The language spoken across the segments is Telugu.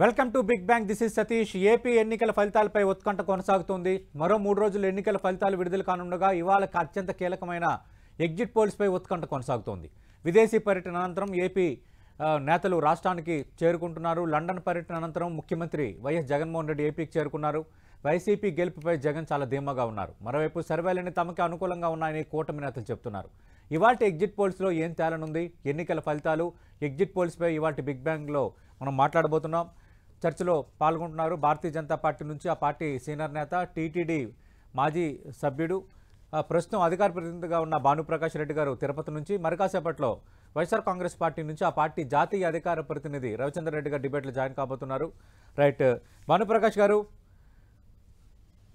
Welcome to big bang. This is Satish. AP ఎన్నికల ఫలితాలపై ఉత్కంఠ కొనసాగుతోంది. మరో 3 రోజులు ఎన్నికల ఫలితాలు విడుదల కానుండగా ఇవాళ అత్యంత కీలకమైన ఎగ్జిట్ పోల్స్పై ఉత్కంఠ కొనసాగుతోంది. విదేశీ పర్యటన అనంతరం ఏపీ నేతలు రాష్ట్రానికి చేరుకుంటున్నారు. లండన్ పర్యటన అనంతరం ముఖ్యమంత్రి వైఎస్ జగన్మోహన్ రెడ్డి ఏపీకి చేరుకున్నారు. వైసీపీ గెలుపుపై జగన్ చాలా ధీమాగా ఉన్నారు. మరోవైపు సర్వేలన్నీ తమకి అనుకూలంగా ఉన్నాయని కూటమి నేతలు చెప్తున్నారు. ఇవాళ ఎగ్జిట్ పోల్స్లో ఏం తేలనుంది? ఎన్నికల ఫలితాలు ఎగ్జిట్ పోల్స్పై ఇవాళ బిగ్ బ్యాంగ్లో మనం మాట్లాడబోతున్నాం. చర్చలో పాల్గొంటున్నారు భారతీయ జనతా పార్టీ నుంచి ఆ పార్టీ సీనియర్ నేత, టీటీడీ మాజీ సభ్యుడు, ప్రస్తుతం అధికార ప్రతినిధిగా ఉన్న భానుప్రకాష్ రెడ్డి గారు తిరుపతి నుంచి, మరికాసేపట్లో వైఎస్ఆర్ కాంగ్రెస్ పార్టీ నుంచి ఆ పార్టీ జాతీయ అధికార ప్రతినిధి రవిచంద్ర రెడ్డి గారు డిబేట్లో జాయిన్ కాబోతున్నారు. రైట్, భానుప్రకాష్ గారు,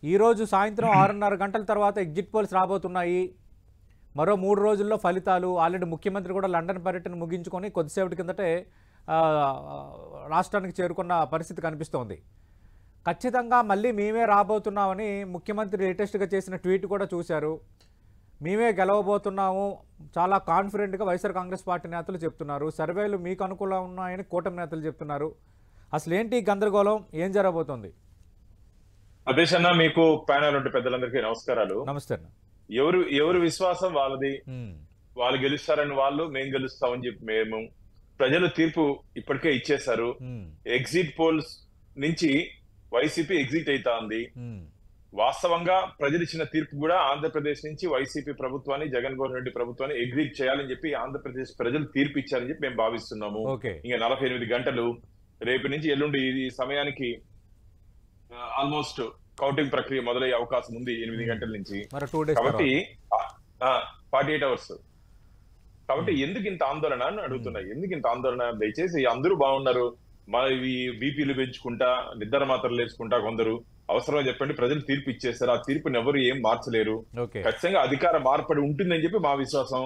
ఈరోజు సాయంత్రం 6:30 గంటల తర్వాత ఎగ్జిట్ పోల్స్ రాబోతున్నాయి. మరో 3 రోజుల్లో ఫలితాలు. ఆల్రెడీ ముఖ్యమంత్రి కూడా లండన్ పర్యటన ముగించుకొని కొద్దిసేపటి కిందటే రాష్ట్రానికి చేరుకున్న పరిస్థితి కనిపిస్తోంది. ఖచ్చితంగా మళ్ళీ మేమే రాబోతున్నామని ముఖ్యమంత్రి లేటెస్ట్గా చేసిన ట్వీట్ కూడా చూశారు. మేమే గెలవబోతున్నాము చాలా కాన్ఫిడెంట్గా వైఎస్ఆర్ కాంగ్రెస్ పార్టీ నేతలు చెప్తున్నారు. సర్వేలు మీకు అనుకూలంగా ఉన్నాయని కూటమి నేతలు చెప్తున్నారు. అసలు ఏంటి గందరగోళం? ఏం జరగబోతోంది? అదేష్ అన్న, మీకు ప్యానల్ ఉంటే పెద్దలందరికీ నమస్కారాలు. నమస్తే అన్న. ఎవరు విశ్వాసం వాళ్ళది. వాళ్ళు గెలుస్తారని వాళ్ళు, మేము గెలుస్తామని చెప్పి మేము. ప్రజలు తీర్పు ఇప్పటికే ఇచ్చేశారు. ఎగ్జిట్ పోల్స్ నుంచి వైసీపీ ఎగ్జిట్ అవుతా ఉంది. వాస్తవంగా ప్రజలు ఇచ్చిన తీర్పు కూడా ఆంధ్రప్రదేశ్ నుంచి వైసీపీ ప్రభుత్వాన్ని, జగన్మోహన్ రెడ్డి ప్రభుత్వాన్ని ఎగ్జిట్ చేయాలని చెప్పి ఆంధ్రప్రదేశ్ ప్రజలు తీర్పు ఇచ్చారని చెప్పి మేము భావిస్తున్నాము. ఇంకా 48 గంటలు, రేపు నుంచి ఎల్లుండి ఈ సమయానికి ఆల్మోస్ట్ కౌంటింగ్ ప్రక్రియ మొదలయ్యే అవకాశం ఉంది 8 గంటల నుంచి. కాబట్టి 48 అవర్స్. కాబట్టి ఎందుకు ఇంత ఆందోళన అని అడుగుతున్నాయి. ఎందుకు ఇంత ఆందోళన? దయచేసి అందరూ బాగున్నారు, మన బీపీలు పెంచుకుంటా, నిద్ర మాత్రలు వేసుకుంటా కొందరు. అవసరమని చెప్పండి, ప్రజలు తీర్పు ఇచ్చేస్తారు. ఆ తీర్పుని ఎవరు ఏం మార్చలేరు. ఖచ్చితంగా అధికార మార్పిడి ఉంటుందని చెప్పి మా విశ్వాసం.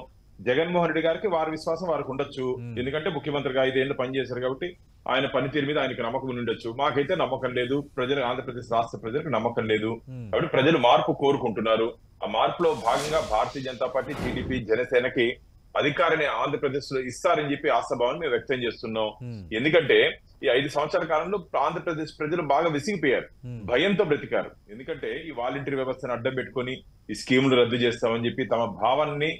జగన్మోహన్ రెడ్డి గారికి వారి విశ్వాసం వారికి ఉండొచ్చు. ఎందుకంటే ముఖ్యమంత్రిగా 5 ఏళ్ళు పనిచేశారు కాబట్టి ఆయన పనితీరు మీద ఆయనకు నమ్మకం ఉండొచ్చు. మాకైతే నమ్మకం లేదు. ప్రజలు, ఆంధ్రప్రదేశ్ రాష్ట్ర ప్రజలకు నమ్మకం లేదు. కాబట్టి ప్రజలు మార్పు కోరుకుంటున్నారు. ఆ మార్పులో భాగంగా భారతీయ జనతా పార్టీ, టీడీపీ, జనసేనకి అధికారాన్ని ఆంధ్రప్రదేశ్ లో ఇస్తారని చెప్పి ఆశాభావాన్ని మేము వ్యక్తం చేస్తున్నాం. ఎందుకంటే ఈ 5 సంవత్సరాల కాలంలో ఆంధ్రప్రదేశ్ ప్రజలు బాగా విసిగిపోయారు, భయంతో బ్రతికారు. ఎందుకంటే ఈ వాలంటీర్ వ్యవస్థను అడ్డం పెట్టుకొని ఈ స్కీములు రద్దు చేస్తామని చెప్పి తమ భావాన్ని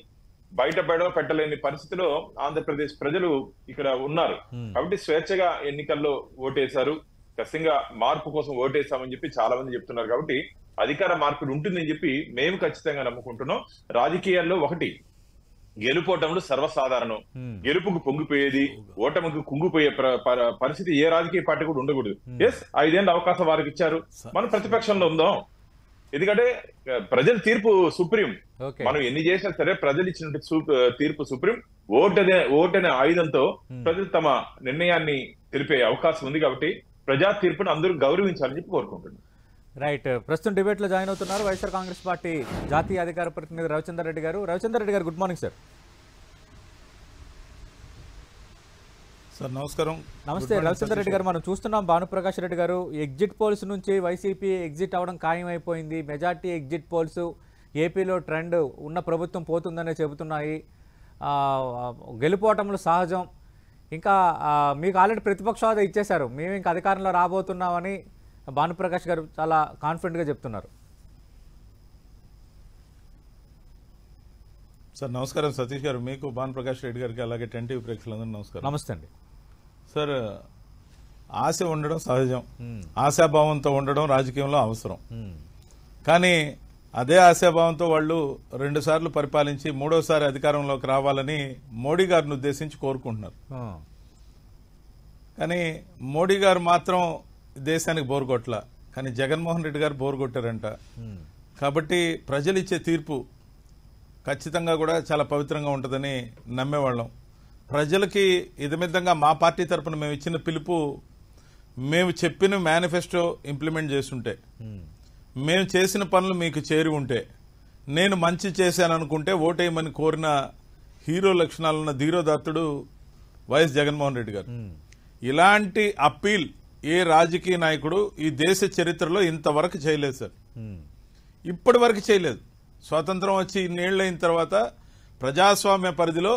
పెట్టలేని పరిస్థితిలో ఆంధ్రప్రదేశ్ ప్రజలు ఇక్కడ ఉన్నారు. కాబట్టి స్వేచ్ఛగా ఎన్నికల్లో ఓటేశారు. ఖచ్చితంగా మార్పు కోసం ఓటేశామని చెప్పి చాలా మంది చెప్తున్నారు. కాబట్టి అధికార మార్పిడి ఉంటుందని చెప్పి మేము ఖచ్చితంగా నమ్ముకుంటున్నాం. రాజకీయాల్లో ఒకటి, గెలుపోటములు సర్వసాధారణం. గెలుపుకు పొంగిపోయేది, ఓటమికి కుంగిపోయే పరిస్థితి ఏ రాజకీయ పార్టీ కూడా ఉండకూడదు. 5 ఏళ్ళ అవకాశం వారికి ఇచ్చారు. మనం ప్రతిపక్షంలో ఉందాం. ఎందుకంటే ప్రజల తీర్పు సుప్రీం. మనం ఎన్ని చేసినా సరే ప్రజలు ఇచ్చిన తీర్పు సుప్రీం. ఓటనే ఆయుధంతో ప్రజలు తమ నిర్ణయాన్ని తెలిపే అవకాశం ఉంది. కాబట్టి ప్రజా తీర్పును అందరూ గౌరవించాలని చెప్పి కోరుకుంటున్నాం. రైట్, ప్రస్తుతం డిబేట్ లో జాయిన్ అవుతున్నారు వైఎస్ఆర్ కాంగ్రెస్ పార్టీ జాతీయ అధికార ప్రతినిధి రవిచంద్ర రెడ్డి గారు. రవిచంద్ర రెడ్డి గారు, గుడ్ మార్నింగ్ సార్. సార్ నమస్కారం. నమస్తే రవిచంద్ర రెడ్డి గారు. మనం చూస్తున్నాం భానుప్రకాష్ రెడ్డి గారు, ఎగ్జిట్ పోల్స్ నుంచి వైసీపీ ఎగ్జిట్ అవ్వడం ఖాయం అయిపోయింది. మెజార్టీ ఎగ్జిట్ పోల్స్ ఏపీలో ట్రెండ్ ఉన్న ప్రభుత్వం పోతుందనే చెబుతున్నాయి. గెలుపోవటంలో సహజం. ఇంకా మీకు ఆల్రెడీ ప్రతిపక్ష హోదా ఇచ్చేశారు, మేము ఇంకా అధికారంలో రాబోతున్నామని భానుప్రకాష్ గారు చాలా కాన్ఫిడెంట్గా చెప్తున్నారు. సార్ నమస్కారం సతీష్ గారు, మీకు, భానుప్రకాష్ రెడ్డి గారికి, అలాగే 10 టీవీ ప్రేక్షకులందరూ నమస్కారం. నమస్తే అండి. సార్, ఆశ ఉండడం సహజం, ఆశాభావంతో ఉండడం రాజకీయంలో అవసరం. కానీ అదే ఆశాభావంతో వాళ్ళు 2 సార్లు పరిపాలించి 3వసారి అధికారంలోకి రావాలని మోడీ గారిని ఉద్దేశించి కోరుకుంటున్నారు. కానీ మోడీ గారు మాత్రం దేశానికి బోరు కొట్టల, కానీ జగన్మోహన్ రెడ్డి గారు బోరు కొట్టారంట. కాబట్టి ప్రజలు ఇచ్చే తీర్పు ఖచ్చితంగా కూడా చాలా పవిత్రంగా ఉంటుందని నమ్మేవాళ్ళం. ప్రజలకి ఇదమిద్దంగా మా పార్టీ తరఫున మేము ఇచ్చిన పిలుపు, మేము చెప్పిన మేనిఫెస్టో ఇంప్లిమెంట్ చేస్తుంటే, మేము చేసిన పనులు మీకు చేరి ఉంటే, నేను మంచి చేశాననుకుంటే ఓటేయమని కోరిన హీరో లక్షణాలున్న ధీరోదత్తుడు వైఎస్ జగన్మోహన్ రెడ్డి గారు. ఇలాంటి అప్పీల్ ఏ రాజకీయ నాయకుడు ఈ దేశ చరిత్రలో ఇంతవరకు చేయలేదు సార్. ఇప్పటి వరకు చేయలేదు. స్వాతంత్రం వచ్చి ఇన్నేళ్లైన తర్వాత ప్రజాస్వామ్య పరిధిలో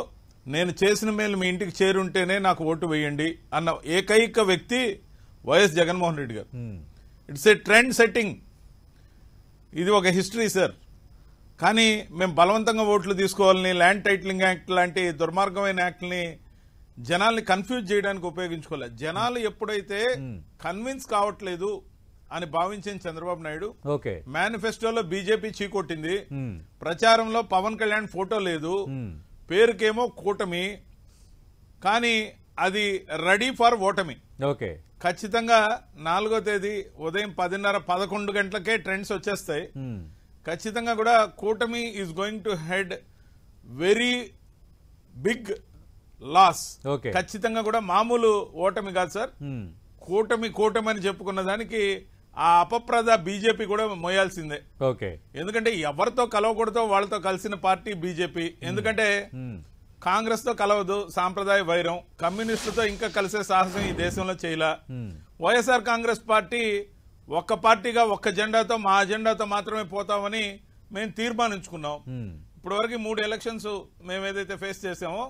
నేను చేసిన మేలు మీ ఇంటికి చేరుంటేనే నాకు ఓటు వేయండి అన్న ఏకైక వ్యక్తి వైఎస్ జగన్మోహన్ రెడ్డి గారు. ఇట్స్ ఏ ట్రెండ్ సెట్టింగ్, ఇది ఒక హిస్టరీ సార్. కానీ మేము బలవంతంగా ఓట్లు తీసుకోవాలని ల్యాండ్ టైటిలింగ్ యాక్ట్ లాంటి దుర్మార్గమైన యాక్ట్ని జనాల్ని కన్ఫ్యూజ్ చేయడానికి ఉపయోగించుకోలేదు. జనాలు ఎప్పుడైతే కన్విన్స్ కావట్లేదు అని భావించిన చంద్రబాబు నాయుడు మేనిఫెస్టోలో బీజేపీ చీకొట్టింది, ప్రచారంలో పవన్ కళ్యాణ్ ఫోటో లేదు, పేరుకేమో కూటమి, కానీ అది రెడీ ఫర్ ఓటమి. ఖచ్చితంగా 4వ తేదీ ఉదయం 10:30-11 గంటలకే ట్రెండ్స్ వచ్చేస్తాయి. ఖచ్చితంగా కూడా కూటమి is going to head very big loss. ఖచ్చితంగా కూడా మామూలు ఓటమి కాదు సార్, కూటమి అని చెప్పుకున్న దానికి ఆ అపప్రద బీజేపీ కూడా మోయాల్సిందే. ఎందుకంటే ఎవరితో కలవకూడదో వాళ్ళతో కలిసిన పార్టీ బీజేపీ. ఎందుకంటే కాంగ్రెస్ తో కలవదు, సాంప్రదాయ వైరం, కమ్యూనిస్టులతో ఇంకా కలిసే సాహసం ఈ దేశంలో చేయలా. వైఎస్ఆర్ కాంగ్రెస్ పార్టీ ఒక్క పార్టీగా ఒక్క జెండాతో, మా అజెండాతో మాత్రమే పోతామని మేము తీర్మానించుకున్నాం. ఇప్పటి వరకు 3 ఎలక్షన్స్ మేము ఏదైతే ఫేస్ చేసామో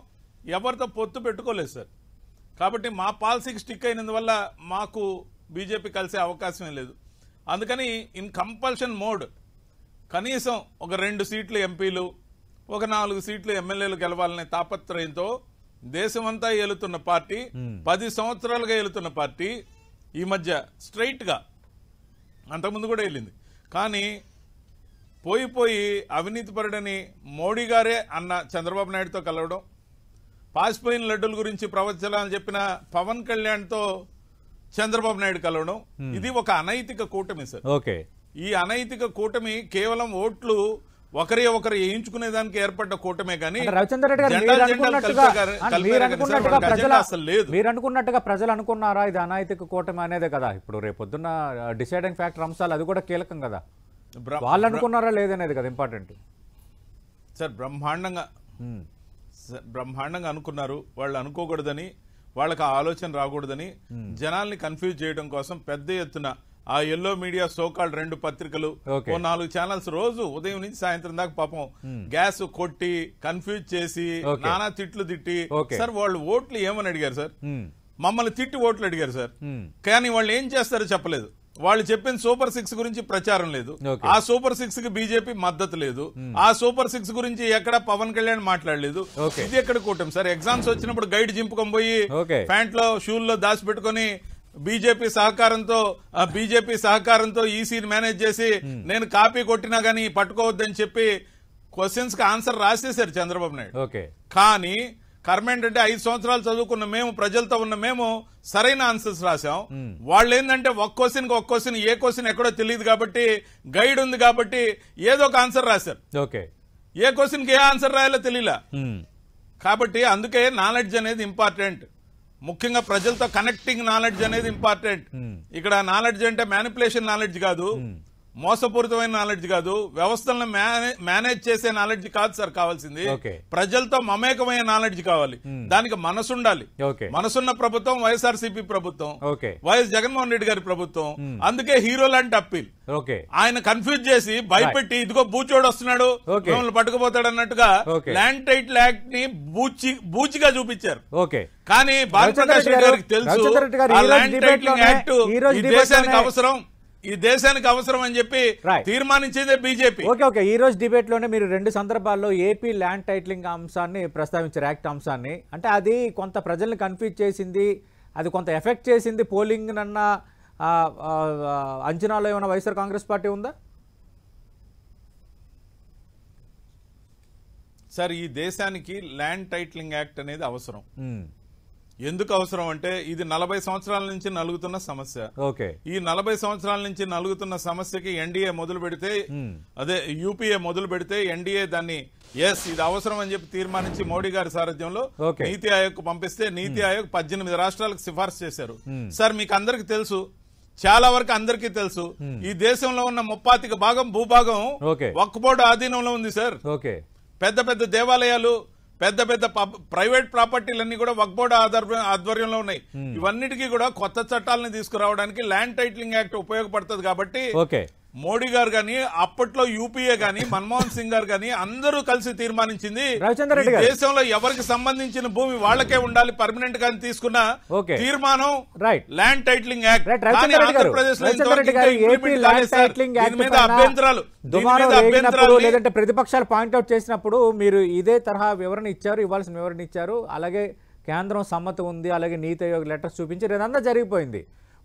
ఎవరితో పొత్తు పెట్టుకోలేదు సార్. కాబట్టి మా పాలసీకి స్టిక్ అయినందువల్ల మాకు బీజేపీ కలిసే అవకాశమే లేదు. అందుకని ఇన్ కంపల్షన్ మోడ్ కనీసం ఒక 2 సీట్లు ఎంపీలు, ఒక 4 సీట్లు ఎమ్మెల్యేలు గెలవాలనే తాపత్రయంతో దేశమంతా ఏలుతున్న పార్టీ, 10 సంవత్సరాలుగా ఏలుతున్న పార్టీ ఈ మధ్య స్ట్రైట్ గా, అంతకుముందు కూడా వెళ్ళింది, కానీ పోయి అవినీతిపరుడని మోడీ గారే అన్న చంద్రబాబు నాయుడుతో కలవడం, పాసిపోయిన లడ్డూల గురించి ప్రవచనాలు చెప్పిన పవన్ కళ్యాణ్ తో చంద్రబాబు నాయుడు కలవడం, ఇది ఒక అనైతిక కూటమి సార్. ఈ అనైతిక కూటమి కేవలం ఓట్లు ఒకరు వేయించుకునే దానికి ఏర్పడ్డ కూటమే కానీ రవిచంద్ర రెడ్డి గారు మీరు అనుకున్నట్టుగా ప్రజలు అనుకున్నారా ఇది అనైతిక కూటమి అనేదే కదా ఇప్పుడు రేపొద్దున్న డిసైడింగ్ ఫ్యాక్టర్ అంశాలు, అది కూడా కీలకం కదా. వాళ్ళు అనుకున్నారా లేదనేది కదా ఇంపార్టెంట్ సార్. బ్రహ్మాండంగా అనుకున్నారు. వాళ్ళు అనుకోకూడదని, వాళ్ళకి ఆ ఆలోచన రాకూడదని జనాల్ని కన్ఫ్యూజ్ చేయడం కోసం పెద్ద ఎత్తున ఆ ఎల్లో మీడియా సోకాల్డ్ 2 పత్రికలు, 4 ఛానల్స్ రోజు ఉదయం నుంచి సాయంత్రం దాకా పాపం గ్యాస్ కొట్టి కన్ఫ్యూజ్ చేసి నానా తిట్లు తిట్టి సార్ వాళ్ళు ఓట్లు ఏమని అడిగారు సార్, మమ్మల్ని తిట్టి ఓట్లు అడిగారు సార్. కానీ వాళ్ళు ఏం చేస్తారో చెప్పలేదు. వాళ్ళు చెప్పిన సూపర్ 6 గురించి ప్రచారం లేదు, ఆ సూపర్ 6 కి బీజేపీ మద్దతు లేదు, ఆ సూపర్ 6 గురించి ఎక్కడ పవన్ కళ్యాణ్ మాట్లాడలేదు. ఇది ఎక్కడ కూటమి సార్? ఎగ్జామ్స్ వచ్చినప్పుడు గైడ్ జింపుకొని పోయి ప్యాంట్ లో షూల్లో దాచిపెట్టుకుని బీజేపీ సహకారంతో ఈసీని మేనేజ్ చేసి నేను కాపీ కొట్టినా గానీ పట్టుకోవద్దని చెప్పి క్వశ్చన్స్ కి ఆన్సర్ రాసేశారు చంద్రబాబు నాయుడు. కానీ కర్మ ఏంటంటే 5 సంవత్సరాలు చదువుకున్న మేము, ప్రజలతో ఉన్న మేము సరైన ఆన్సర్స్ రాసాం. వాళ్ళు ఏంటంటే ఒక్క క్వశ్చన్ ఏ క్వశ్చన్ ఎక్కడో తెలియదు కాబట్టి, గైడ్ ఉంది కాబట్టి ఏదో ఒక ఆన్సర్ రాశారు. ఏ క్వశ్చన్ కి ఏ ఆన్సర్ రాయాలో తెలియలా. కాబట్టి అందుకే నాలెడ్జ్ అనేది ఇంపార్టెంట్. ముఖ్యంగా ప్రజలతో కనెక్టింగ్ నాలెడ్జ్ అనేది ఇంపార్టెంట్. ఇక్కడ నాలెడ్జ్ అంటే మ్యానిపులేషన్ నాలెడ్జ్ కాదు, మోసపూరితమైన నాలెడ్జ్ కాదు, వ్యవస్థలను మేనేజ్ చేసే నాలెడ్జ్ కాదు సార్ కావాల్సింది. ప్రజలతో మమేకమైన నాలెడ్జ్ కావాలి. దానికి మనసు ఉండాలి. మనసున్న ప్రభుత్వం వైఎస్ఆర్సీపీ ప్రభుత్వం, వైఎస్ జగన్మోహన్ రెడ్డి గారి ప్రభుత్వం. అందుకే హీరో లాంటి అప్పీల్. ఆయన కన్ఫ్యూజ్ చేసి భయపెట్టి ఇదిగో బూచోడు వస్తున్నాడు మిమ్మల్ని పట్టుకుపోతాడు అన్నట్టుగా ల్యాండ్ టైటిల్ యాక్ట్ ని బూచిగా చూపించారు. కానీ భారతప్రకాష్ రెడ్డి గారికి తెలుసు ల్యాండ్ టైటిలింగ్ యాక్ట్ ఈ దేశానికి అవసరం అని చెప్పి తీర్మానించేదే బీజేపీ. ఈ రోజు డిబేట్ లోనే మీరు 2 సందర్భాల్లో ఏపీ ల్యాండ్ టైటిలింగ్ అంశాన్ని ప్రస్తావించారు, యాక్ట్ అంశాన్ని. అంటే అది కొంత ప్రజల్ని కన్ఫ్యూజ్ చేసింది, అది కొంత ఎఫెక్ట్ చేసింది పోలింగ్ అన్న అంచనాలో ఏమైనా వైఎస్ఆర్ కాంగ్రెస్ పార్టీ ఉందా సార్? ఈ దేశానికి ల్యాండ్ టైటిలింగ్ యాక్ట్ అనేది అవసరం. ఎందుకు అవసరం అంటే ఇది 40 సంవత్సరాల నుంచి నలుగుతున్న సమస్య. ఈ 40 సంవత్సరాల నుంచి నలుగుతున్న సమస్యకి ఎన్డీఏ మొదలు పెడితే, అదే యూపీఏ మొదలు పెడితే ఎన్డీఏ దాన్ని ఇది అవసరం అని చెప్పి తీర్మానించి మోడీ గారి సారథ్యంలో నీతి ఆయోగ్ పంపిస్తే నీతి ఆయోగ్ 18 రాష్ట్రాలకు సిఫార్సు చేశారు. సార్ మీకు అందరికి తెలుసు, చాలా వరకు అందరికీ తెలుసు, ఈ దేశంలో ఉన్న 35 భాగం భూభాగం వక్ఫ్ బోర్డు ఆధీనంలో ఉంది సార్. పెద్ద పెద్ద దేవాలయాలు, పెద్ద పెద్ద ప్రైవేట్ ప్రాపర్టీలన్నీ కూడా వక్ఫ్ బోర్డు ఆధ్వర్యంలో ఉన్నాయి. ఇవన్నిటికీ కూడా కొత్త చట్టాలను తీసుకురావడానికి ల్యాండ్ టైటిలింగ్ యాక్ట్ ఉపయోగపడుతుంది. కాబట్టి మోడీ గారు గాని అప్పట్లో యూపీఏ గాని మన్మోహన్ సింగ్ గారు గాని అందరూ కలిసి తీర్మానించింది రవిచంద్ర రెడ్డి గారు దేశంలో ఎవరికి సంబంధించిన భూమి వాళ్ళకే ఉండాలి పర్మనెంట్ గా తీసుకున్న తీర్మానం ల్యాండ్ టైటిలింగ్ యాక్ట్. అభ్యంతరాలు లేదంటే ప్రతిపక్షాలు పాయింట్అవుట్ చేసినప్పుడు మీరు ఇదే తరహా వివరణ ఇచ్చారు, ఇవ్వాల్సిన వివరణ ఇచ్చారు. అలాగే కేంద్రం సమ్మతి ఉంది, అలాగే నీతి ఆయోగ్ లెటర్స్ చూపించి ఇదంతా జరిగిపోయింది.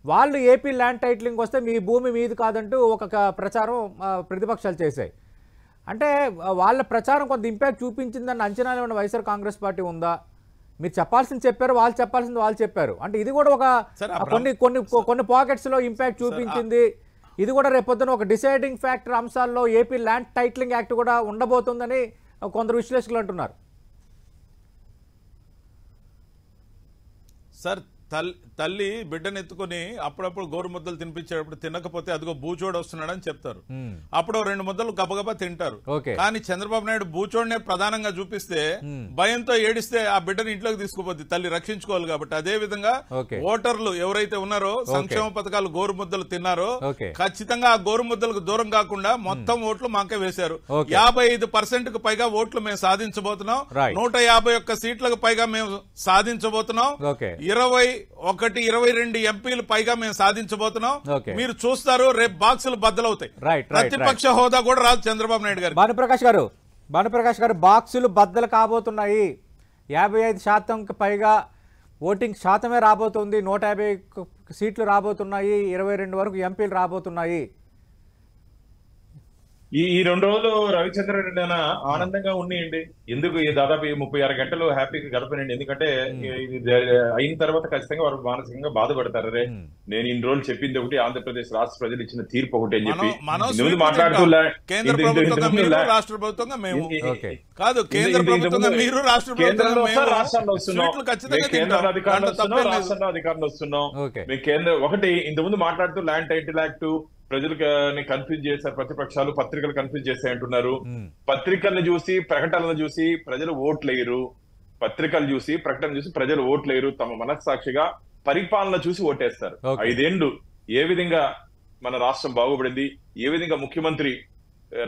వాళ్ళు ఏపీ ల్యాండ్ టైటిలింగ్ వస్తే మీ భూమి మీది కాదంటూ ఒక ప్రచారం ప్రతిపక్షాలు చేశాయి. అంటే వాళ్ళ ప్రచారం కొంత ఇంపాక్ట్ చూపించిందన్న అంచనాలు ఏమైనా వైఎస్ఆర్ కాంగ్రెస్ పార్టీ ఉందా? మీరు చెప్పాల్సింది చెప్పారు, వాళ్ళు చెప్పాల్సింది వాళ్ళు చెప్పారు. అంటే ఇది కూడా ఒక కొన్ని పాకెట్స్లో ఇంపాక్ట్ చూపించింది. ఇది కూడా రేపొద్దున ఒక డిసైడింగ్ ఫ్యాక్టర్ అంశాల్లో ఏపీ ల్యాండ్ టైటిలింగ్ యాక్ట్ కూడా ఉండబోతుందని కొందరు విశ్లేషకులు అంటున్నారు. సార్ తల్లి బిడ్డనెత్తుకుని అప్పుడప్పుడు గోరు ముద్దలు తినిపించేటప్పుడు తినకపోతే అదిగో బూచోడు వస్తున్నాడని చెప్తారు. అప్పుడు 2 ముద్దలు గబగబా తింటారు. కానీ చంద్రబాబు నాయుడు బూచోడినే ప్రధానంగా చూపిస్తే భయంతో ఏడిస్తే ఆ బిడ్డని ఇంట్లోకి తీసుకుపోద్ది తల్లి, రక్షించుకోవాలి కాబట్టి. అదే విధంగా ఓటర్లు ఎవరైతే ఉన్నారో సంక్షేమ పథకాలు గోరు ముద్దలు తిన్నారో ఖచ్చితంగా ఆ గోరు ముద్దలకు దూరం కాకుండా మొత్తం ఓట్లు మాకే వేశారు. 55% కు పైగా ఓట్లు మేము సాధించబోతున్నాం. 151 సీట్లకు పైగా మేము సాధించబోతున్నాం. 22 ఎంపీలు పైగా మేము సాధించబోతున్నాం. మీరు చూస్తారు రేపు బాక్సులు బద్దలవుతాయి. ప్రతిపక్ష హోదా కూడా రాదు చంద్రబాబు నాయుడు గారు. భానుప్రకాష్ గారు బాక్సులు బద్దలు కాబోతున్నాయి. 55% పైగా ఓటింగ్ శాతమే రాబోతుంది. 150 సీట్లు రాబోతున్నాయి. 22 వరకు ఎంపీలు రాబోతున్నాయి. ఈ 2 రోజులు రవిచంద్ర రెడ్డి అన్న ఆనందంగా ఉన్నాయండి. ఎందుకు ఈ దాదాపు 36 గంటలు హ్యాపీగా గడపనండి. ఎందుకంటే అయిన తర్వాత ఖచ్చితంగా వారు మానసికంగా బాధపడతారు. రే నేను ఇన్ని రోజులు చెప్పింది ఒకటి, ఆంధ్రప్రదేశ్ రాష్ట్ర ప్రజలు ఇచ్చిన తీర్పు ఒకటి అని చెప్పి మాట్లాడుతూ రాష్ట్రంలో అధికారంలో వస్తున్నాం. మేము కేంద్రం ఒకటి ఇంతకుముందు మాట్లాడుతూ ల్యాండ్ టైటిల్ యాక్ట్ ప్రజలని కన్ఫ్యూజ్ చేశారు. ప్రతిపక్షాలు పత్రికలు కన్ఫ్యూజ్ చేస్తాయి అంటున్నారు. పత్రికలను చూసి ప్రకటనలు చూసి ప్రజలు ఓట్లేయరు. పత్రికలు చూసి ప్రకటన చూసి ప్రజలు ఓట్లేయరు. తమ మనస్సాక్షిగా పరిపాలన చూసి ఓటేస్తారు. 5 ఏళ్లు ఏ విధంగా మన రాష్ట్రం బాగుపడింది, ఏ విధంగా ముఖ్యమంత్రి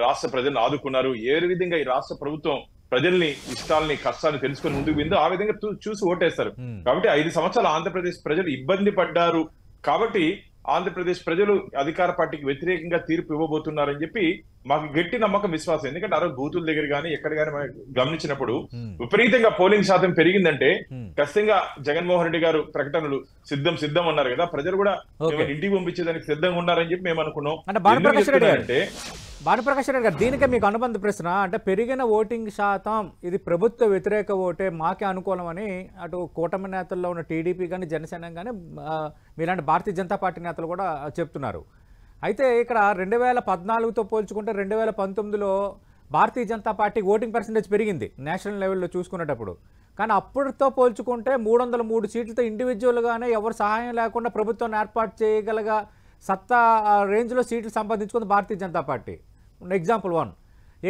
రాష్ట్ర ప్రజలను ఆదుకున్నారు, ఏ విధంగా ఈ రాష్ట్ర ప్రభుత్వం ప్రజల్ని ఇష్టాలని కష్టాన్ని తెలుసుకుని ముందుకు పోయిందో ఆ విధంగా చూసి ఓటేస్తారు. కాబట్టి 5 సంవత్సరాలు ఆంధ్రప్రదేశ్ ప్రజలు ఇబ్బంది పడ్డారు. కాబట్టి ఆంధ్రప్రదేశ్ ప్రజలు అధికార పార్టీకి వ్యతిరేకంగా తీర్పు ఇవ్వబోతున్నారని చెప్పి మాకు గట్టి నమ్మకం, విశ్వాసం. ఎందుకంటే ఆ రోజు బూతుల దగ్గర కానీ ఎక్కడ కానీ గమనించినప్పుడు విపరీతంగా పోలింగ్ శాతం పెరిగిందంటే ఖచ్చితంగా జగన్మోహన్ రెడ్డి గారు ప్రకటనలు సిద్ధం అన్నారు కదా, ప్రజలు కూడా ఇంటికి పంపించేదానికి సిద్ధంగా ఉన్నారని చెప్పి మేము అనుకున్నాం. అంటే భానుప్రకాష్ రెడ్డి గారు దీనికే మీకు అనుబంధ ప్రశ్న. అంటే పెరిగిన ఓటింగ్ శాతం ఇది ప్రభుత్వ వ్యతిరేక ఓటే, మాకే అనుకూలం అని అటు కూటమి నేతల్లో ఉన్న టీడీపీ కానీ జనసేన కానీ మీలాంటి భారతీయ జనతా పార్టీ నేతలు కూడా చెప్తున్నారు. అయితే ఇక్కడ 2014తో పోల్చుకుంటే 2019లో Bharatiya Janata party voting percentage పెరిగింది నేషనల్ లెవెల్లో చూసుకునేటప్పుడు. కానీ అప్పుడుతో పోల్చుకుంటే 303 సీట్లతో ఇండివిజువల్గానే ఎవరు సహాయం లేకుండా ప్రభుత్వాన్ని ఏర్పాటు చేయగలగా సత్తా రేంజ్లో సీట్లు సంపాదించుకుంది Bharatiya Janata party. Example 1.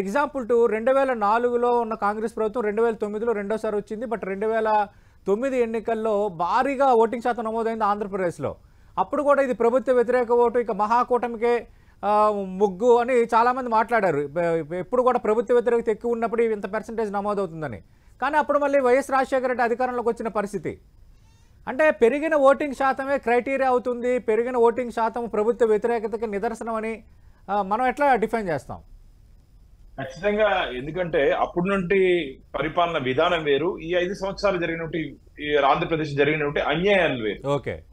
Example 2, 2004లో ఉన్న కాంగ్రెస్ ప్రభుత్వం 2009లో రెండోసారి వచ్చింది. బట్ 2009 ఎన్నికల్లో భారీగా ఓటింగ్ శాతం నమోదైంది ఆంధ్రప్రదేశ్లో. అప్పుడు కూడా ఇది ప్రభుత్వ వ్యతిరేక ఓటు, ఇక మహాకూటమికే ముగ్గు అని చాలామంది మాట్లాడారు. ఎప్పుడు కూడా ప్రభుత్వ వ్యతిరేకత ఎక్కువ ఉన్నప్పుడు ఇంత పర్సెంటేజ్ నమోదవుతుందని. కానీ అప్పుడు మళ్ళీ వైఎస్ రాజశేఖర రెడ్డి అధికారంలోకి వచ్చిన పరిస్థితి. అంటే పెరిగిన ఓటింగ్ శాతమే క్రైటీరియా అవుతుంది, పెరిగిన ఓటింగ్ శాతం ప్రభుత్వ వ్యతిరేకతకి నిదర్శనం అని మనం ఎట్లా డిఫైన్ చేస్తాం? ఖచ్చితంగా. ఎందుకంటే అప్పుడు నుండి పరిపాలన విధానం వేరు, ఈ 5 సంవత్సరాలు జరిగినట్టు ఆంధ్రప్రదేశ్ జరిగినట్టు అన్యాయాలు వేరు.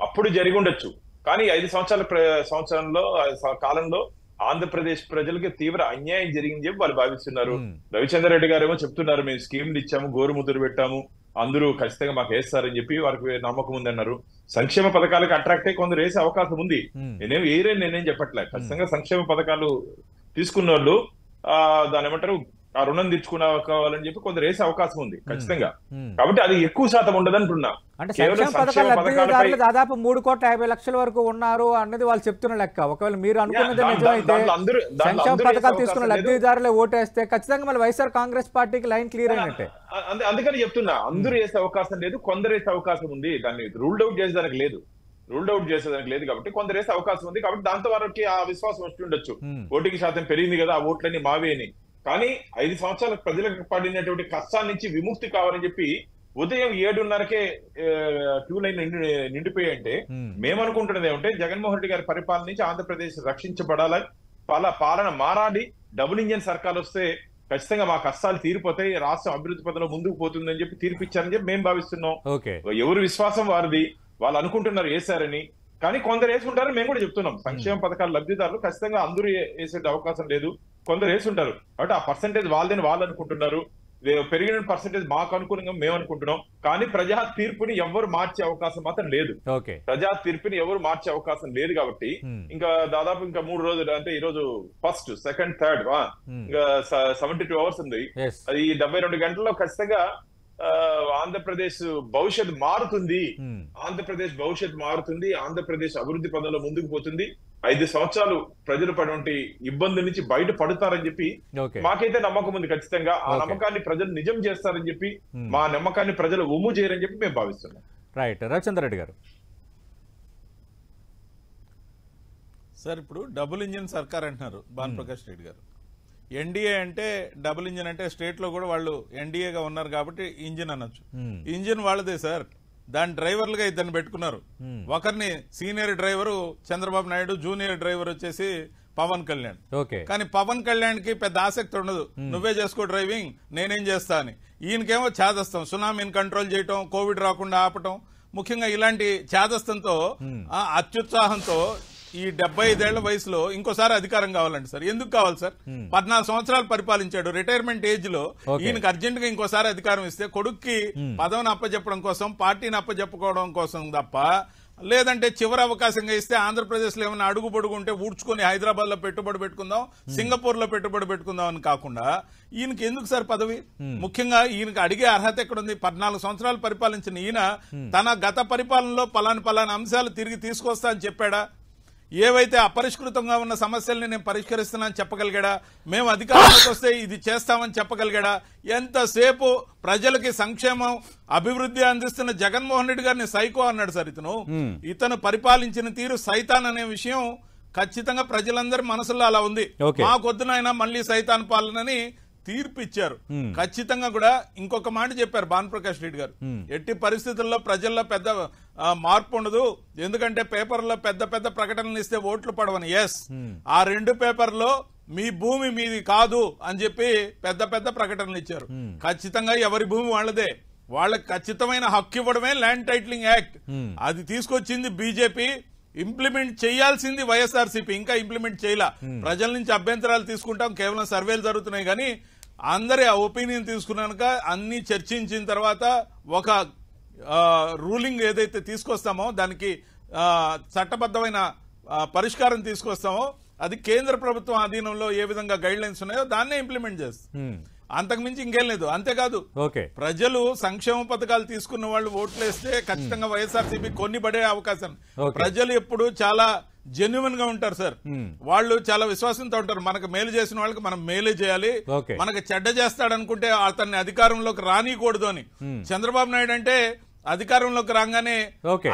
అప్పుడు జరిగి ఉండొచ్చు, కానీ 5 సంవత్సరాల్లో కాలంలో ఆంధ్రప్రదేశ్ ప్రజలకి తీవ్ర అన్యాయం జరిగింది చెప్పి వాళ్ళు భావిస్తున్నారు. రవిచంద్ర రెడ్డి గారు ఏమో చెప్తున్నారు, మేము స్కీమ్లు ఇచ్చాము, గోరు ముద్దులు పెట్టాము, అందరూ ఖచ్చితంగా మాకు వేస్తారని చెప్పి వారికి నమ్మకం ఉందన్నారు. సంక్షేమ పథకాలకు అట్రాక్ట్ అయ్యి కొందరు వేసే అవకాశం ఉంది. నేనేం చెప్పట్లే. ఖచ్చితంగా సంక్షేమ పథకాలు తీసుకున్న వాళ్ళు దాని ఏమంటారు ఆ రుణం తెచ్చుకోవాలని చెప్పి కొందరు వేసే అవకాశం ఉంది ఖచ్చితంగా. కాబట్టి అది ఎక్కువ శాతం ఉండదు అంటున్నా. అంటే సంక్షేమ పథకాలు దాదాపు 3,50,00,000 వరకు ఉన్నారు అన్నది వాళ్ళు చెప్తున్న లెక్క. ఒకవేళ మీరు అనుకున్నది నిజమైతే సంక్షేమ పథకాలు తీసుకున్న లబ్ధిదారులే ఓటేస్తే ఖచ్చితంగా మళ్ళీ వైఎస్ఆర్ కాంగ్రెస్ పార్టీకి లైన్ క్లియర్ అయినట్టే. అందుకని చెప్తున్నా, అందరూ వేసే అవకాశం లేదు, కొందరు వేసే అవకాశం ఉంది. దాన్ని రూల్డ్ అవుట్ చేసేదానికి లేదు. రూల్డ్ అవుట్ చేసేదానికి లేదు కాబట్టి కొందరు వేసే అవకాశం ఉంది కాబట్టి దాంతో వారికి ఆ విశ్వాసం వచ్చి ఉండొచ్చు. ఓటింగ్ శాతం పెరిగింది కదా, ఆ ఓట్లన్నీ మావే అని. కానీ 5 సంవత్సరాల ప్రజలకు పడినటువంటి కష్టాల నుంచి విముక్తి కావాలని చెప్పి ఉదయం 7:30కే క్యూ లైన్ నిండిపోయాయంటే మేమనుకుంటున్నది ఏమంటే జగన్మోహన్ రెడ్డి గారి పరిపాలన నుంచి ఆంధ్రప్రదేశ్ రక్షించబడాలని, పాలన మారాలి, డబుల్ ఇంజన్ సర్కార్ వస్తే ఖచ్చితంగా మా కష్టాలు తీరిపోతాయి, రాష్ట్రం అభివృద్ధి పథంలో ముందుకు పోతుందని చెప్పి తీర్పిచ్చారని చెప్పి మేము భావిస్తున్నాం. ఎవరు విశ్వాసం వారిది, వాళ్ళు అనుకుంటున్నారు వేశారని. కానీ కొందరు వేసుకుంటారు, మేము కూడా చెప్తున్నాం. సంక్షేమ పథకాల లబ్ధిదారులు ఖచ్చితంగా అందరూ వేసే అవకాశం లేదు, కొందరు వేసుంటారు. కాబట్టి ఆ పర్సంటేజ్ వాళ్ళదని వాళ్ళు అనుకుంటున్నారు, పెరిగిన పర్సంటేజ్ మాకు అనుకూలంగా మేము అనుకుంటున్నాం. కానీ ప్రజా తీర్పుని ఎవరు మార్చే అవకాశం మాత్రం లేదు. ప్రజా తీర్పుని ఎవరు మార్చే అవకాశం లేదు కాబట్టి ఇంకా దాదాపు ఇంకా 3 రోజులు, అంటే ఈ రోజు ఫస్ట్, సెకండ్, థర్డ్, ఇంకా 72 hours ఉంది. అది 72 గంటల్లో ఖచ్చితంగా ఆంధ్రప్రదేశ్ భవిష్యత్తు మారుతుంది, ఆంధ్రప్రదేశ్ భవిష్యత్తు మారుతుంది, ఆంధ్రప్రదేశ్ అభివృద్ధి పదంలో ముందుకు పోతుంది. 5 సంవత్సరాలు ప్రజలు పడినటువంటి ఇబ్బందుల నుంచి బయట పడతారని చెప్పి మాకైతే నమ్మకం ఉంది. ఖచ్చితంగా ఆ నమ్మకాన్ని ప్రజలు నిజం చేస్తారని చెప్పి, మా నమ్మకాన్ని ప్రజలు ఒమ్ము చేయరని చెప్పి మేము భావిస్తున్నాం. రైట్. రవిచంద్రరెడ్డి గారు సార్, ఇప్పుడు డబుల్ ఇంజిన్ సర్కార్ అంటున్నారు భానుప్రకాష్ రెడ్డి గారు. ఎన్డీఏ అంటే డబుల్ ఇంజిన్ అంటే స్టేట్ లో కూడా వాళ్ళు ఎన్డీఏగా ఉన్నారు కాబట్టి ఇంజిన్ అనొచ్చు. ఇంజిన్ వాళ్ళదే సార్, దాని డ్రైవర్లుగా ఇద్దరిని పెట్టుకున్నారు. ఒకరిని senior driver Chandrababu Naidu, junior driver వచ్చేసి పవన్ కళ్యాణ్. కానీ పవన్ కళ్యాణ్ కి పెద్ద ఆసక్తి ఉండదు, నువ్వే చేసుకో డ్రైవింగ్, నేనేం చేస్తా అని. ఈయనకేమో ఛాదస్తం, సునామీని కంట్రోల్ చేయటం, కోవిడ్ రాకుండా ఆపటం, ముఖ్యంగా ఇలాంటి ఛాదస్తంతో అత్యుత్సాహంతో ఈ 75 ఏళ్ల వయసులో ఇంకోసారి అధికారం కావాలండి సార్. ఎందుకు కావాలి సార్? 14 సంవత్సరాలు పరిపాలించాడు, రిటైర్మెంట్ ఏజ్ లో. ఈయనకి అర్జెంట్ గా ఇంకోసారి అధికారం ఇస్తే కొడుక్కి పదవిని అప్పచెప్పడం కోసం, పార్టీని అప్పచెప్పుకోవడం కోసం తప్ప, లేదంటే చివరి అవకాశంగా ఇస్తే ఆంధ్రప్రదేశ్ లో ఏమైనా అడుగు పొడుగు ఉంటే ఊడ్చుకొని హైదరాబాద్ లో పెట్టుబడి పెట్టుకుందాం, సింగపూర్ లో పెట్టుబడి పెట్టుకుందాం అని కాకుండా ఈయనకి ఎందుకు సార్ పదవి? ముఖ్యంగా ఈయనకి అడిగే అర్హత ఎక్కడుంది? 14 సంవత్సరాలు పరిపాలించిన ఈయన తన గత పరిపాలనలో పలాని అంశాలు తిరిగి తీసుకొస్తా అని చెప్పాడా? ఏవైతే అపరిష్కృతంగా ఉన్న సమస్యల్ని నేను పరిష్కరిస్తున్నానని చెప్పగలిగాడా? మేము అధికారంలోకి వస్తే ఇది చేస్తామని చెప్పగలిగాడా? ఎంతసేపు ప్రజలకి సంక్షేమం, అభివృద్ధి అందిస్తున్న జగన్మోహన్ రెడ్డి గారిని సైకో అన్నాడు సార్. ఇతను పరిపాలించిన తీరు సైతాన్ అనే విషయం ఖచ్చితంగా ప్రజలందరి మనసులో అలా ఉంది. మాకొద్దునైనా మళ్లీ సైతాన్ పాలనని తీర్పిచ్చారు. ఖచ్చితంగా కూడా ఇంకొక మాట చెప్పారు భానుప్రకాష్ రెడ్డి గారు, ఎట్టి పరిస్థితుల్లో ప్రజల్లో పెద్ద మార్పు ఉండదు, ఎందుకంటే పేపర్లో పెద్ద పెద్ద ప్రకటనలు ఇస్తే ఓట్లు పడవని. ఎస్, ఆ 2 పేపర్లో మీ భూమి మీది కాదు అని చెప్పి పెద్ద పెద్ద ప్రకటనలు ఇచ్చారు. ఖచ్చితంగా ఎవరి భూమి వాళ్ళదే, వాళ్ళకి ఖచ్చితమైన హక్కు ఇవ్వడమే ల్యాండ్ టైటిలింగ్ యాక్ట్. అది తీసుకొచ్చింది బీజేపీ, ఇంప్లిమెంట్ చేయాల్సింది వైఎస్ఆర్సీపీ, ఇంకా ఇంప్లిమెంట్ చేయాల. ప్రజల నుంచి అభ్యంతరాలు తీసుకుంటాం, కేవలం సర్వేలు జరుగుతున్నాయి. కానీ అందరి ఒపీనియన్ తీసుకున్నాక అన్ని చర్చించిన తర్వాత ఒక రూలింగ్ ఏదైతే తీసుకొస్తామో, దానికి చట్టబద్ధమైన పరిష్కారం తీసుకొస్తామో, అది కేంద్ర ప్రభుత్వం ఆధీనంలో ఏ విధంగా గైడ్ లైన్స్ ఉన్నాయో దాన్నే ఇంప్లిమెంట్ చేస్తాం. అంతకుమించి ఇంకేం లేదు. అంతేకాదు, ప్రజలు సంక్షేమ పథకాలు తీసుకున్న వాళ్ళు ఓట్లేస్తే ఖచ్చితంగా వైఎస్ఆర్సీపీ కొన్ని పడే అవకాశం. ప్రజలు ఎప్పుడు చాలా జెన్యున్ గా ఉంటారు సార్, వాళ్ళు చాలా విశ్వాసంతో ఉంటారు. మనకు మేలు చేసిన వాళ్ళకి మనం మేలే చేయాలి, మనకు చెడ్డ చేస్తాడనుకుంటే అతన్ని అధికారంలోకి రానియకూడదు అని. చంద్రబాబు నాయుడు అంటే అధికారంలోకి రాగానే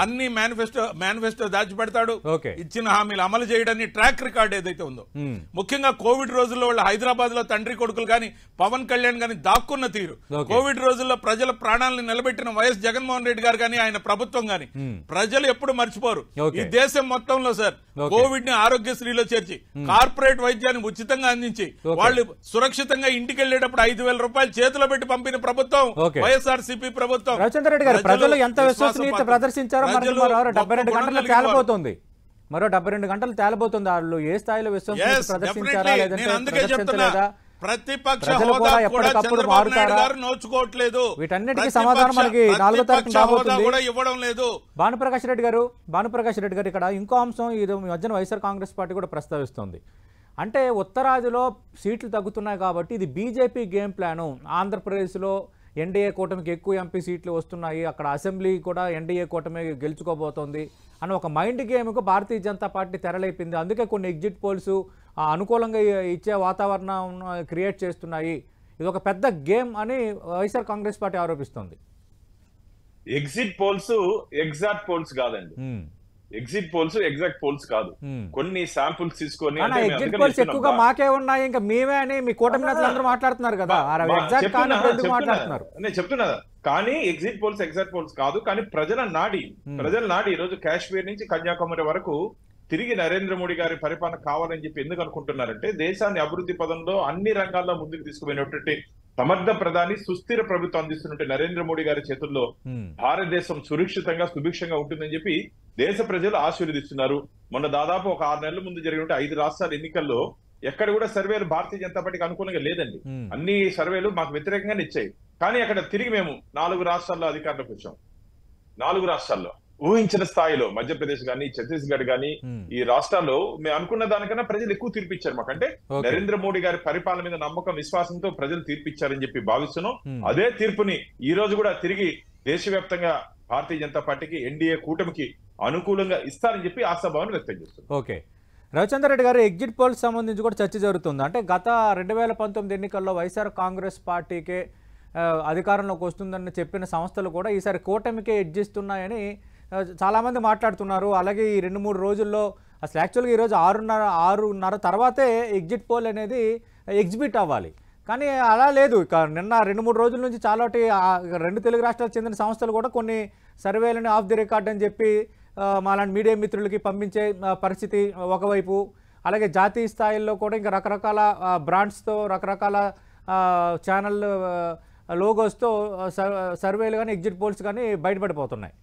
అన్ని మేనిఫెస్టో దాచిపెడతాడు, ఇచ్చిన హామీలు అమలు చేయడాన్ని ట్రాక్ రికార్డ్ ఏదైతే ఉందో, ముఖ్యంగా కోవిడ్ రోజుల్లో వాళ్ళు హైదరాబాద్ లో తండ్రి కొడుకులు గాని, పవన్ కళ్యాణ్ గాని దాక్కున్న తీరు, కోవిడ్ రోజుల్లో ప్రజల ప్రాణాలను నిలబెట్టిన వైఎస్ జగన్మోహన్ రెడ్డి గారు గాని, ఆయన ప్రభుత్వం గాని ప్రజలు ఎప్పుడు మర్చిపోరు. ఈ దేశం మొత్తంలో సార్ కోవిడ్ ని ఆరోగ్యశ్రీలో చేర్చి, కార్పొరేట్ వైద్యాన్ని ఉచితంగా అందించి, వాళ్ళు సురక్షితంగా ఇంటికి వెళ్లేటప్పుడు 5,000 రూపాయలు చేతిలో పెట్టి పంపిన ప్రభుత్వం వైఎస్ఆర్సీపీ ప్రభుత్వం. ప్రజలు ఎంత విశ్వసనీయత ప్రదర్శించారో మరో 72 గంటలు తేలబోతోంది. మరో 72 గంటలు తేలబోతుంది వాళ్ళు ఏ స్థాయిలో విశ్వసనీయత ప్రదర్శించారా లేదంటే ప్రతిపక్ష హోదా కూడా చంద్రబాబు నాయుడు గారు నోచుకోవట్లేదు. వీటన్నిటికీ సమాధానం మనకి 4వ తారీఖున రాబోతుంది. ఇవ్వడం లేదు. భానుప్రకాష్ రెడ్డి గారు ఇక్కడ ఇంకో అంశం ఈ మధ్యన వైఎస్ఆర్ కాంగ్రెస్ పార్టీ కూడా ప్రస్తావిస్తోంది. అంటే ఉత్తరాదిలో సీట్లు తగ్గుతున్నాయి కాబట్టి ఇది బీజేపీ గేమ్ ప్లాను. ఆంధ్రప్రదేశ్లో ఎన్డీఏ కూటమికి ఎక్కువ ఎంపీ సీట్లు వస్తున్నాయి, అక్కడ అసెంబ్లీ కూడా ఎన్డీఏ కూటమి గెలుచుకోబోతోంది అని ఒక మైండ్ గేమ్కు భారతీయ జనతా పార్టీ తెరలేపింది. అందుకే కొన్ని ఎగ్జిట్ పోల్స్ అనుకూలంగా ఇచ్చే వాతావరణం క్రియేట్ చేస్తున్నాయి. ఇది ఒక పెద్ద గేమ్ అని వైఎస్ఆర్ కాంగ్రెస్ పార్టీ ఆరోపిస్తోంది. ఎగ్జిట్ పోల్స్ ఎగ్జాక్ట్ పోల్స్ కాదండి. ఎగ్జిట్ పోల్స్ ఎగ్జాక్ట్ పోల్స్ కాదు. కొన్ని శాంపుల్స్ తీసుకొని ఎగ్జిట్ పోల్స్ ఎక్కువగా మాకే ఉన్నాయి, ఇంకా మేమే అని మీ కూటమి నేతలు అందరూ మాట్లాడుతున్నారు కదా, ఎగ్జాక్ట్ కానప్పుడు ఎందుకు మాట్లాడుతున్నారు? నేను చెప్తున్నా కానీ ఎగ్జిట్ పోల్స్ ఎగ్జాక్ట్ పోల్స్ కాదు. కానీ ప్రజల నాడి ఈ రోజు కాశ్మీర్ నుంచి కన్యాకుమారి వరకు తిరిగి నరేంద్ర మోడీ గారి పరిపాలన కావాలని చెప్పి ఎందుకు అనుకుంటున్నారంటే, దేశాన్ని అభివృద్ధి పదంలో అన్ని రంగాల్లో ముందుకు తీసుకుపోయినటువంటి సమర్థ ప్రధాని, సుస్థిర ప్రభుత్వం అందిస్తున్నట్టు నరేంద్ర మోడీ గారి చేతుల్లో భారతదేశం సురక్షితంగా సుభిక్షంగా ఉంటుందని చెప్పి దేశ ప్రజలు ఆశీర్వదిస్తున్నారు. మొన్న దాదాపు ఒక 6 నెలల ముందు జరిగిన 5 రాష్ట్రాల ఎన్నికల్లో ఎక్కడ కూడా సర్వేలు భారతీయ జనతా పార్టీకి అనుకూలంగా లేదండి. అన్ని సర్వేలు మాకు వ్యతిరేకంగానే ఇచ్చాయి. కానీ అక్కడ తిరిగి మేము 4 రాష్ట్రాల్లో అధికారంలోకి వచ్చాం. 4 రాష్ట్రాల్లో ఊహించిన స్థాయిలో మధ్యప్రదేశ్ గానీ, ఛత్తీస్గఢ్ గానీ, ఈ రాష్ట్రాల్లో మేము అనుకున్న దానికన్నా ప్రజలు ఎక్కువ తీర్పిచ్చారు మాకంటే. నరేంద్ర మోడీ గారి పరిపాలన మీద నమ్మకం, విశ్వాసంతో ప్రజలు తీర్పిచ్చారని చెప్పి భావిస్తున్నాం. అదే తీర్పుని ఈ రోజు కూడా తిరిగి దేశవ్యాప్తంగా భారతీయ జనతా పార్టీకి, ఎన్డీఏ కూటమికి అనుకూలంగా ఇస్తారని చెప్పి ఆశాభావాన్ని వ్యక్తం చేస్తున్నారు. ఓకే, రవిచంద్ర రెడ్డి గారు, ఎగ్జిట్ పోల్స్ సంబంధించి కూడా చర్చ జరుగుతుంది. అంటే గత 2019 ఎన్నికల్లో వైఎస్ఆర్ కాంగ్రెస్ పార్టీకే అధికారంలోకి వస్తుందని చెప్పిన సంస్థలు కూడా ఈసారి కూటమికే ఎడ్జిస్తున్నాయని చాలామంది మాట్లాడుతున్నారు. అలాగే ఈ 2-3 రోజుల్లో అసలు యాక్చువల్గా ఈరోజు 6:30 తర్వాతే ఎగ్జిట్ పోల్ అనేది ఎగ్జిబిట్ అవ్వాలి, కానీ అలా లేదు. ఇక నిన్న 2-3 రోజుల నుంచి చాలా 2 తెలుగు రాష్ట్రాలకు చెందిన సంస్థలు కూడా కొన్ని సర్వేలని ఆఫ్ ది రికార్డ్ అని చెప్పి మాలాంటి మీడియా మిత్రులకి పంపించే పరిస్థితి ఒకవైపు, అలాగే జాతీయ స్థాయిలో కూడా ఇంకా రకరకాల బ్రాండ్స్తో, రకరకాల ఛానల్ లోగోస్తో సర్వేలు కానీ ఎగ్జిట్ పోల్స్ కానీ బయటపడిపోతున్నాయి.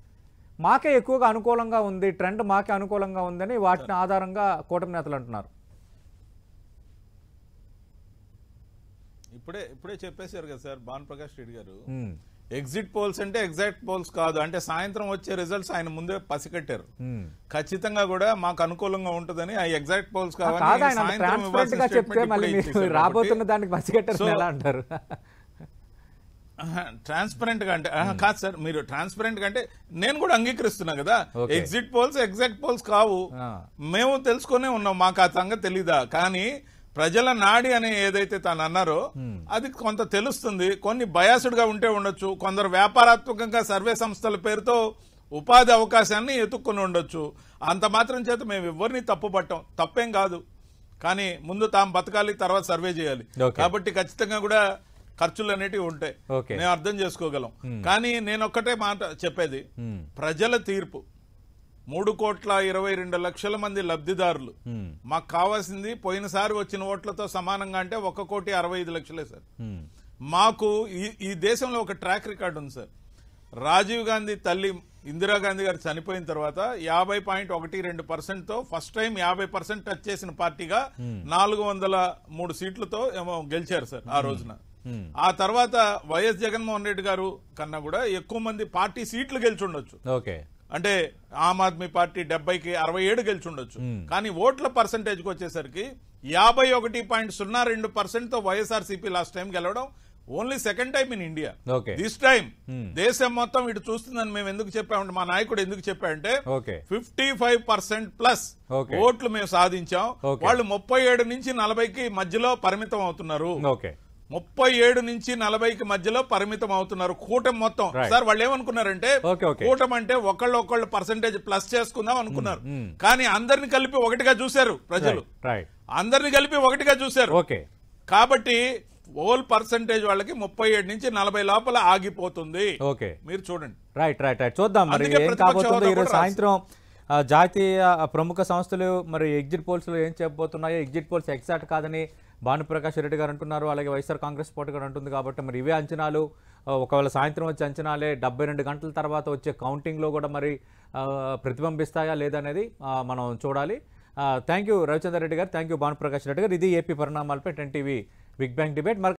మాకే ఎక్కువగా అనుకూలంగా ఉంది, ట్రెండ్ మాకే అనుకూలంగా ఉందని వాటిని ఆధారంగా కూటమి నేతలు అంటున్నారు. ఇప్పుడే చెప్పేశారు కదా సార్ భానుప్రకాష్ రెడ్డి గారు, ఎగ్జిట్ పోల్స్ అంటే ఎగ్జాక్ట్ పోల్స్ కాదు అంటే సాయంత్రం వచ్చే రిజల్ట్స్ ఆయన ముందే పసికట్టారు. ఖచ్చితంగా కూడా మాకు అనుకూలంగా ఉంటుందని ఆ ఎగ్జాక్ట్ పోల్స్ రాబోతున్న దానికి పసికట్టారు ఎలా అంటారు? ట్రాన్స్పరెంట్ గా అంటే కాదు సార్, మీరు ట్రాన్స్పరెంట్ గా అంటే నేను కూడా అంగీకరిస్తున్నా కదా, ఎగ్జిట్ పోల్స్ ఎగ్జాక్ట్ పోల్స్ కావు, మేము తెలుసుకునే ఉన్నాం, మాకు ఆ సంగతి తెలీదా. కానీ ప్రజల నాడి అని ఏదైతే తాను అన్నారో అది కొంత తెలుస్తుంది. కొన్ని బయాస్డ్ గా ఉంటే ఉండొచ్చు, కొందరు వ్యాపారాత్మకంగా సర్వే సంస్థల పేరుతో ఉపాధి అవకాశాన్ని ఎత్తుక్కుని ఉండొచ్చు. అంత మాత్రం చేత మేము ఎవరిని తప్పుపట్టాం, తప్పేం కాదు. కానీ ముందు తాము బతకాలి, తర్వాత సర్వే చేయాలి. కాబట్టి ఖచ్చితంగా కూడా ఖర్చులు అనేటివి ఉంటాయి, మేము అర్థం చేసుకోగలం. కానీ నేను ఒక్కటే మాట చెప్పేది, ప్రజల తీర్పు 3,22,00,000 మంది లబ్ధిదారులు, మాకు కావాల్సింది పోయినసారి వచ్చిన ఓట్లతో సమానంగా అంటే 1,65,00,000 సార్. మాకు ఈ దేశంలో ఒక ట్రాక్ రికార్డు ఉంది సార్. రాజీవ్ గాంధీ తల్లి ఇందిరాగాంధీ గారు చనిపోయిన తర్వాత 50.12%తో ఫస్ట్ టైం 50% టచ్ చేసిన పార్టీగా 403 సీట్లతో ఏమో గెలిచారు సార్ ఆ రోజున. ఆ తర్వాత వైఎస్ జగన్మోహన్ రెడ్డి గారు కన్నా కూడా ఎక్కువ మంది పార్టీ సీట్లు గెలిచుండొచ్చు. అంటే ఆమ్ ఆద్మీ పార్టీ 70కి 67 గెలిచుండొచ్చు. కానీ ఓట్ల పర్సంటేజ్కి వచ్చేసరికి 51.02%తో వైఎస్ఆర్సీపీ లాస్ట్ టైం గెలవడం only second time in India. This time దేశం మొత్తం ఇటు చూస్తుందని మేము ఎందుకు చెప్పామంటే, మా నాయకుడు ఎందుకు చెప్పాడంటే 55%+ ఓట్లు మేము సాధించాం. వాళ్ళు 37 నుంచి 40కి మధ్యలో పరిమితం అవుతున్నారు. 37 నుంచి 40కి మధ్యలో పరిమితం అవుతున్నారు కూటమి మొత్తం. సార్ వాళ్ళు ఏమనుకున్నారంటే, కూటమి అంటే ఒకళ్ళు పర్సంటేజ్ ప్లస్ చేసుకుందాం అనుకున్నారు. కానీ అందరిని కలిపి ఒకటిగా చూశారు ప్రజలు, అందరిని కలిపి ఒకటిగా చూశారు. కాబట్టి ఓల్ పర్సంటేజ్ వాళ్ళకి 37 నుంచి 40 లోపల ఆగిపోతుంది. మీరు చూడండి. రైట్ చూద్దాం మరి ఏం కాబోతుందో. ఈరోజు సాయంత్రం జాతీయ ప్రముఖ సంస్థలు మరి ఎగ్జిట్ పోల్స్ లో ఏం చెప్పబోతున్నాయో, ఎగ్జిట్ పోల్స్ ఎగ్జాక్ట్ కాదని భానుప్రకాష్ రెడ్డి గారు అంటున్నారు, అలాగే వైఎస్ఆర్ కాంగ్రెస్ పార్టీ గారు అంటుంది. కాబట్టి మరి ఇవే అంచనాలు. ఒకవేళ సాయంత్రం వచ్చే అంచనాలే 72 గంటల తర్వాత వచ్చే కౌంటింగ్లో కూడా మరి ప్రతిబింబిస్తాయా లేదనేది మనం చూడాలి. థ్యాంక్ యూ రవిచంద్ర రెడ్డి గారు, థ్యాంక్ యూ భానుప్రకాష్ రెడ్డి గారు. ఇది ఏపీ పరిణామాలపై 10 టీవీ బిగ్ బ్యాంగ్ డిబేట్.